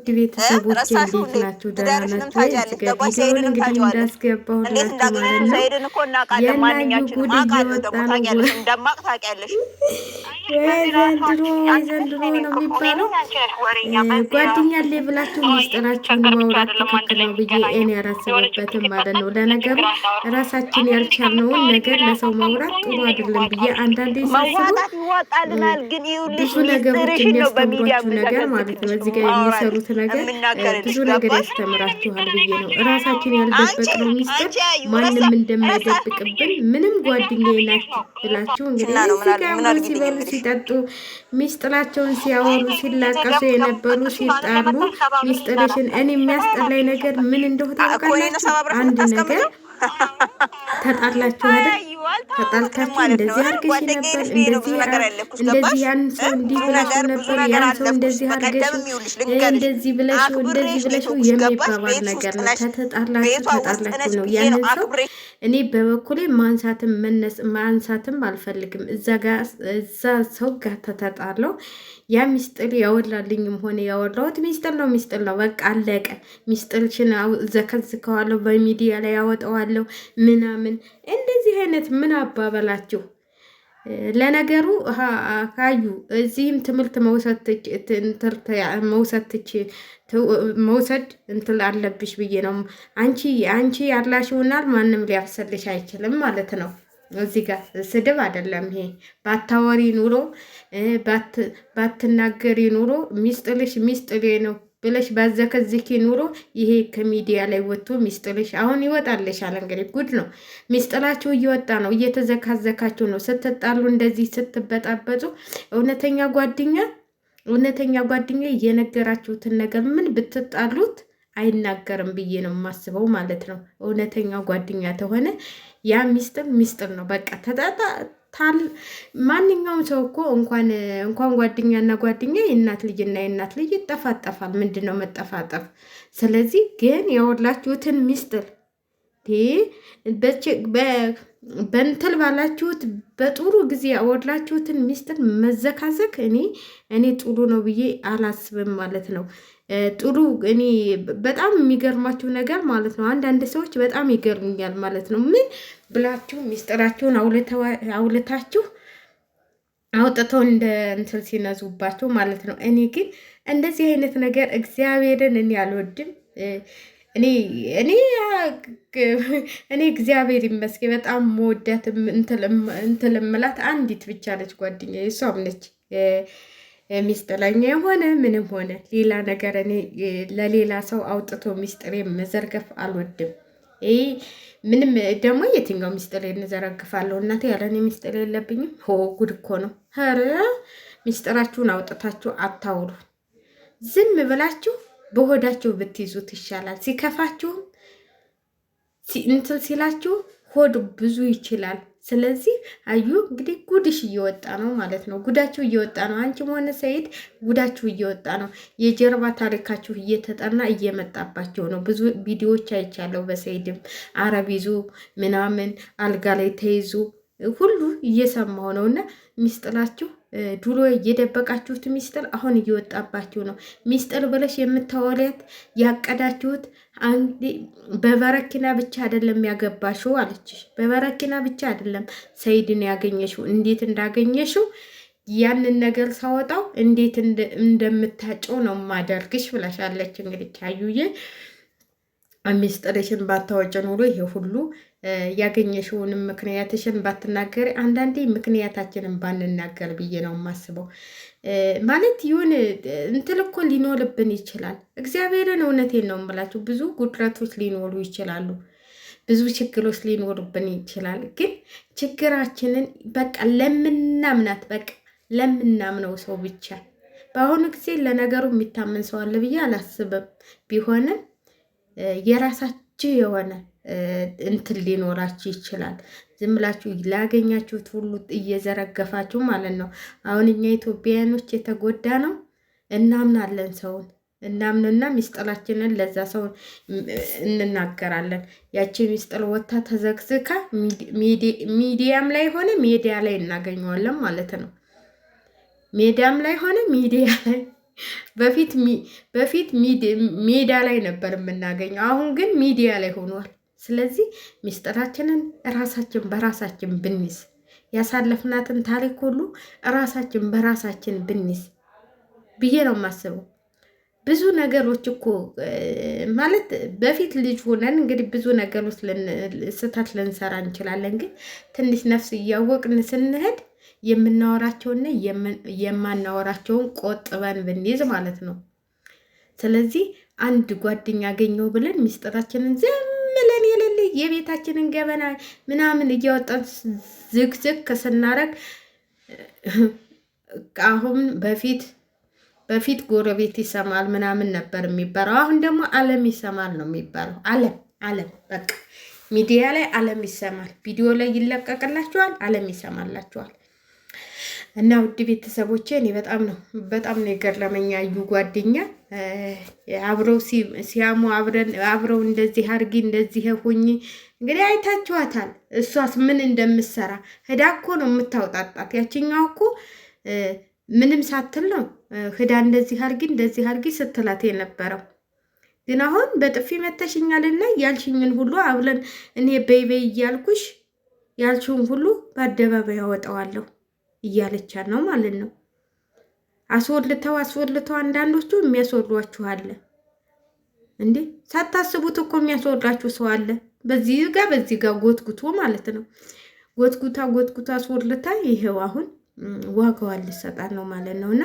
ውድ ቤተሰቦች እንዴት ናችሁ? ደህና ናችሁ? እዚህ ጋር ቪዲዮውን እንግዲህ እንዳስገባሁላችሁ ማለት ነው የናዩ ጉድ እየወጣ ነው። ዘንድሮ ነው የሚባለው። ጓደኛ አለ ብላችሁ ሚስጥራችሁን ማውራት ትክክል ነው ብዬ እኔ አላስብበትም ማለት ነው። ለነገሩ ራሳችን ያልቻልነውን ነገር ለሰው ማውራት ጥሩ አይደለም ብዬ አንዳንዴ ሳስበው ብዙ ነገሮች የሚያስተምሯችሁ ነገር ማለት ነው። እዚህ ጋር የሚሰሩት ነገር ብዙ ነገር ያስተምራችኋል ብዬ ነው። ራሳችን ያልደበቅነው ሚስጥር ማንም እንደማይደብቅብን ምንም ጓደኛዬ ናችሁ ብላችሁ እንግዲህ እዚህ ጋር ሲበሉ ሲጠጡ ሚስጥራቸውን ሲያወሩ ሲላቀሱ የነበሩ ሲጣሉ ሚስጥርሽን እኔ የሚያስጠላኝ ነገር ምን እንደሆነ ታውቃላችሁ? አንድ ነገር ተጣላችሁ አይደል? ተጣልታችሁ እንደዚህ አድርገሽ ነበር፣ እንደዚህ ያን ሰው እንዲህ ብለሽ ነበር፣ ያን ሰው እንደዚህ አድርገሽ እንደዚህ ብለሽ የሚባባል ነገር ነው። ተጣላችሁ ነው ያንን ሰው እኔ በበኩሌ ማንሳትም አልፈልግም። እዛ ሰው ጋር ተጣለው ያ ሚስጥር ያወላልኝም ሆነ ያወላሁት ሚስጥር ነው። በቃ አለቀ። ሚስጥርሽን ዘከዝከዋለሁ፣ በሚዲያ ላይ ያወጣዋለሁ ምናምን። እንደዚህ አይነት ምን አባበላችሁ? ለነገሩ ካዩ እዚህም ትምህርት መውሰድ እንትል አለብሽ ብዬ ነው። አንቺ ያላሽውናል ማንም ሊያፍሰልሽ አይችልም ማለት ነው። እዚህ ጋር ስድብ አይደለም ይሄ። ባታወሪ ኑሮ ባትናገሪ ኑሮ ሚስጥልሽ ሚስጥሌ ነው ብለሽ ባዘከዝኪ ኑሮ ይሄ ከሚዲያ ላይ ወጥቶ ሚስጥልሽ አሁን ይወጣልሻል። እንግዲህ ጉድ ነው። ሚስጥላችሁ እየወጣ ነው። እየተዘካዘካችሁ ነው። ስትጣሉ እንደዚህ ስትበጣበጡ እውነተኛ ጓደኛ የነገራችሁትን ነገር ምን ብትጣሉት አይናገርም ብዬ ነው የማስበው ማለት ነው። እውነተኛ ጓደኛ ተሆነ ያ ሚስጥር ነው። በቃ ማንኛውም ሰው እኮ እንኳን ጓደኛና ጓደኛ የእናት ልጅና የእናት ልጅ ይጠፋጠፋል። ምንድን ነው መጠፋጠፍ? ስለዚህ ግን ያወላችሁትን ሚስጥር በእንትል ባላችሁት በጥሩ ጊዜ ያወላችሁትን ሚስጥር መዘካዘክ እኔ ጥሩ ነው ብዬ አላስብም ማለት ነው። ጥሩ እኔ በጣም የሚገርማችሁ ነገር ማለት ነው። አንዳንድ ሰዎች በጣም ይገርሙኛል ማለት ነው። ምን ብላችሁ ሚስጥራችሁን አውልታችሁ አውጥተው እንደ እንትን ሲነዙባቸው ማለት ነው። እኔ ግን እንደዚህ አይነት ነገር እግዚአብሔርን እኔ አልወድም። እኔ እግዚአብሔር ይመስገን በጣም መወዳት እንትልምላት አንዲት ብቻ ነች ጓደኛ፣ እሷም ነች። ሚስጥለኛ የሆነ ምንም ሆነ ሌላ ነገር እኔ ለሌላ ሰው አውጥቶ ሚስጥሬ መዘርገፍ አልወድም። ምንም ደግሞ የትኛው ሚስጥር እንዘረግፋለሁ? እናቴ ያለኔ ሚስጥር የለብኝም። ጉድ እኮ ነው። ኧረ ሚስጥራችሁን አውጥታችሁ አታውሩ። ዝም ብላችሁ በሆዳችሁ ብትይዙት ይሻላል። ሲከፋችሁም እንትን ሲላችሁ ሆድ ብዙ ይችላል። ስለዚህ አዩ እንግዲህ ጉድሽ እየወጣ ነው ማለት ነው። ጉዳችሁ እየወጣ ነው። አንቺም ሆነ ሰይድ ጉዳችሁ እየወጣ ነው። የጀርባ ታሪካችሁ እየተጠና እየመጣባቸው ነው። ብዙ ቪዲዮዎች አይቻለሁ። በሰይድም አረብ ይዞ ምናምን አልጋ ላይ ተይዞ ሁሉ እየሰማሁ ነው። እና ሚስጥላችሁ ድሮ እየደበቃችሁት ሚስጥር አሁን እየወጣባችሁ ነው። ሚስጥር ብለሽ የምታወሪያት ያቀዳችሁት በበረኪና ብቻ አይደለም ያገባሽው አለችሽ። በበረኪና ብቻ አይደለም ሰይድን ያገኘሽው። እንዴት እንዳገኘሽው ያንን ነገር ሳወጣው እንዴት እንደምታጨው ነው ማደርግሽ ብላሻለች። እንግዲህ አዩዬ ሚስጥርሽን ባታወጭ ኖሮ ይሄ ሁሉ ያገኘሽውንም ምክንያትሽን ባትናገር፣ አንዳንዴ ምክንያታችንን ባንናገር ብዬ ነው የማስበው። ማለት ይሁን እንትን እኮ ሊኖርብን ይችላል። እግዚአብሔርን እውነቴን ነው የምላችሁ። ብዙ ጉድለቶች ሊኖሩ ይችላሉ። ብዙ ችግሮች ሊኖሩብን ይችላል። ግን ችግራችንን በቃ ለምናምነው ሰው ብቻ። በአሁኑ ጊዜ ለነገሩ የሚታመን ሰው አለ ብዬ አላስብም። ቢሆንም የራሳችሁ የሆነ እንትን ሊኖራችሁ ይችላል። ዝም ብላችሁ ላገኛችሁት ሁሉ እየዘረገፋችሁ ማለት ነው። አሁን እኛ ኢትዮጵያውያኖች የተጎዳ ነው። እናምናለን ሰውን እናምንና ሚስጥላችንን ለዛ ሰው እንናገራለን። ያቺ ሚስጥል ወታ ተዘግዝካ ሚዲያም ላይ ሆነ ሚዲያ ላይ እናገኘዋለን ማለት ነው። ሚዲያም ላይ ሆነ ሚዲያ ላይ በፊት ሜዳ ላይ ነበር የምናገኘው፣ አሁን ግን ሚዲያ ላይ ሆኗል። ስለዚህ ሚስጥራችንን ራሳችን በራሳችን ብንይዝ፣ ያሳለፍናትን ታሪክ ሁሉ ራሳችን በራሳችን ብንይዝ ብዬ ነው የማስበው። ብዙ ነገሮች እኮ ማለት በፊት ልጅ ሆነን እንግዲህ ብዙ ነገሮች ስህተት ልንሰራ እንችላለን። ግን ትንሽ ነፍስ እያወቅን ስንሄድ የምናወራቸውና የማናወራቸውን ቆጥበን ብንይዝ ማለት ነው። ስለዚህ አንድ ጓደኛ አገኘው ብለን ሚስጥራችንን ዝም ብለን የሌለ የቤታችንን ገበና ምናምን እያወጣን ዝግዝግ ስናረግ አሁን በፊት ጎረቤት ይሰማል ምናምን ነበር የሚባለው። አሁን ደግሞ ዓለም ይሰማል ነው የሚባለው። ዓለም በቃ ሚዲያ ላይ ዓለም ይሰማል። ቪዲዮ ላይ ይለቀቅላችኋል፣ ዓለም ይሰማላችኋል። እና ውድ ቤተሰቦቼ እኔ በጣም ነው የገረመኝ። አዩ ጓደኛ አብረው ሲያሙ አብረው እንደዚህ አርጊ እንደዚህ ሁኝ። እንግዲህ አይታችኋታል። እሷስ ምን እንደምትሰራ ሄዳ እኮ ነው የምታውጣጣት። ያችኛው እኮ ምንም ሳትል ነው ሄዳ እንደዚህ አርጊ ስትላት የነበረው። ግን አሁን በጥፊ መተሽኛልና ያልሽኝን ሁሉ አብለን እኔ በይ እያልኩሽ ያልሽውን ሁሉ በአደባባይ ያወጣዋለሁ እያለቻት ነው ማለት ነው። አስወልተው አንዳንዶቹ የሚያስወሏችሁ አለ እንዴ! ሳታስቡት እኮ የሚያስወላችሁ ሰው አለ። በዚህ ጋር ጎትጉቶ ማለት ነው። ጎትጉታ አስወልታ ይሄው አሁን ዋጋዋን ልሰጣት ነው ማለት ነው። እና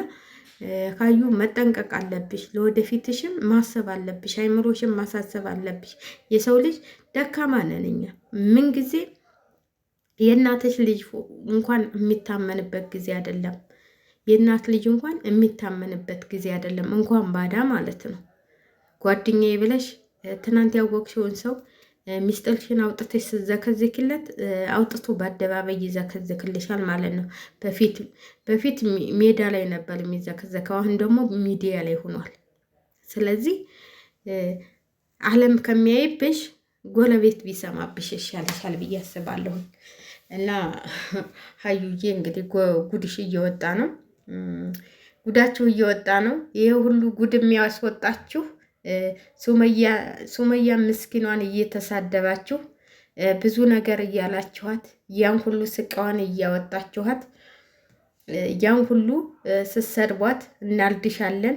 ካዩ መጠንቀቅ አለብሽ። ለወደፊትሽም ማሰብ አለብሽ። አይምሮሽም ማሳሰብ አለብሽ። የሰው ልጅ ደካማ ነን እኛ። ምን ጊዜ የእናትሽ ልጅ እንኳን የሚታመንበት ጊዜ አይደለም። የእናት ልጅ እንኳን የሚታመንበት ጊዜ አይደለም። እንኳን ባዳ ማለት ነው። ጓደኛዬ ብለሽ ትናንት ያወቅሽውን ሰው ሚስጥርሽን አውጥተሽ ስዘከዝክለት አውጥቶ በአደባባይ ይዘከዝክልሻል ማለት ነው። በፊት ሜዳ ላይ ነበር የሚዘከዘከው፣ አሁን ደግሞ ሚዲያ ላይ ሆኗል። ስለዚህ ዓለም ከሚያይብሽ ጎረቤት ቢሰማብሽ ይሻልሻል ብዬ አስባለሁ። እና ሀዩዬ እንግዲህ ጉድሽ እየወጣ ነው፣ ጉዳችሁ እየወጣ ነው። ይሄ ሁሉ ጉድ የሚያስወጣችሁ ሱመያ ምስኪኗን እየተሳደባችሁ ብዙ ነገር እያላችኋት ያን ሁሉ ስቃዋን እያወጣችኋት ያን ሁሉ ስትሰድቧት እናልድሻለን፣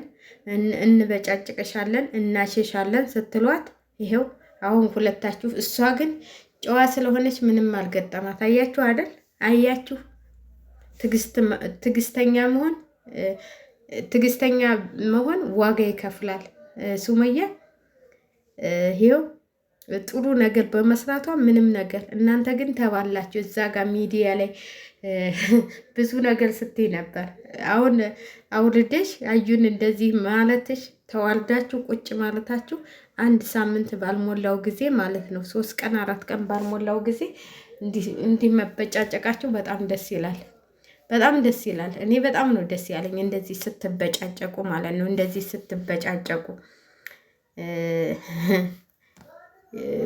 እንበጫጭቅሻለን፣ እናሸሻለን ስትሏት ይሄው አሁን ሁለታችሁ። እሷ ግን ጨዋ ስለሆነች ምንም አልገጠማት። አያችሁ አይደል? አያችሁ ትዕግስተኛ መሆን ዋጋ ይከፍላል። ሱመያ ይሄው ጥሩ ነገር በመስራቷ ምንም ነገር፣ እናንተ ግን ተባላችሁ። እዛ ጋር ሚዲያ ላይ ብዙ ነገር ስትይ ነበር። አሁን አውርደሽ አዩን እንደዚህ ማለትሽ፣ ተዋልዳችሁ ቁጭ ማለታችሁ አንድ ሳምንት ባልሞላው ጊዜ ማለት ነው፣ 3 ቀን 4 ቀን ባልሞላው ጊዜ እንዲህ መበጫጨቃችሁ በጣም ደስ ይላል። በጣም ደስ ይላል። እኔ በጣም ነው ደስ ያለኝ እንደዚህ ስትበጫጨቁ ማለት ነው። እንደዚህ ስትበጫጨቁ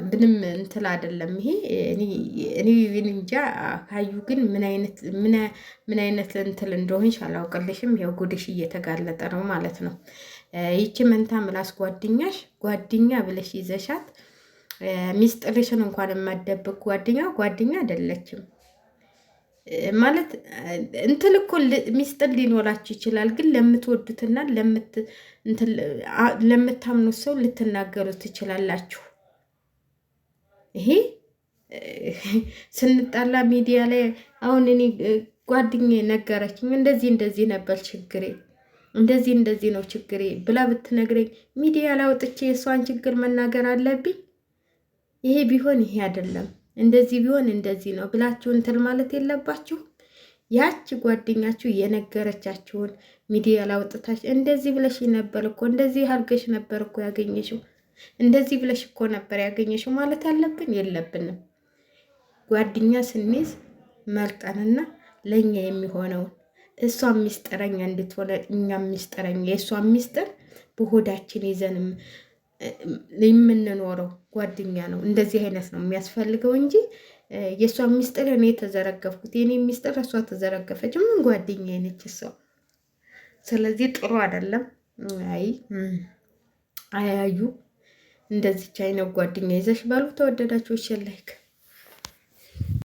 ምንም እንትን አይደለም። ይሄ እኔ እንጃ። ካዩ ግን ምን አይነት እንትን እንደሆንሽ አላውቅልሽም። ያው ጉድሽ እየተጋለጠ ነው ማለት ነው። ይቺ መንታ ምላስ ጓደኛ ብለሽ ይዘሻት ሚስጥርሽን እንኳን የማደብቅ ጓደኛ አይደለችም ማለት እንትን እኮ ሚስጥር ሊኖራችሁ ይችላል። ግን ለምትወዱትና ለምታምኑት ሰው ልትናገሩ ትችላላችሁ። ይሄ ስንጣላ ሚዲያ ላይ አሁን እኔ ጓደኛዬ ነገረችኝ፣ እንደዚህ ነበር ችግሬ፣ እንደዚህ ነው ችግሬ ብላ ብትነግረኝ ሚዲያ ላይ አውጥቼ የእሷን ችግር መናገር አለብኝ? ይሄ ቢሆን ይሄ አይደለም፣ እንደዚህ ቢሆን እንደዚህ ነው ብላችሁ እንትን ማለት የለባችሁ። ያቺ ጓደኛችሁ የነገረቻችሁን ሚዲያ ላይ አውጥታች እንደዚህ ብለሽ ነበር እኮ፣ እንደዚህ አድርገሽ ነበር እኮ ያገኘሽው፣ እንደዚህ ብለሽ እኮ ነበር ያገኘሽው ማለት አለብን? የለብንም። ጓደኛ ስንይዝ መርጠንና ለኛ የሚሆነውን እሷ ሚስጥረኛ እንድትሆነ እኛ ሚስጥረኛ የእሷ ሚስጥር በሆዳችን ይዘንም የምንኖረው ጓደኛ ነው። እንደዚህ አይነት ነው የሚያስፈልገው እንጂ የእሷ ሚስጥር እኔ ተዘረገፍኩት፣ የኔ ሚስጥር እሷ ተዘረገፈች። ምን ጓደኛ ነች እሷ? ስለዚህ ጥሩ አይደለም። አይ አያዩ እንደዚች አይነት ጓደኛ ይዘሽ ባሉ ተወደዳችሁ ላይክ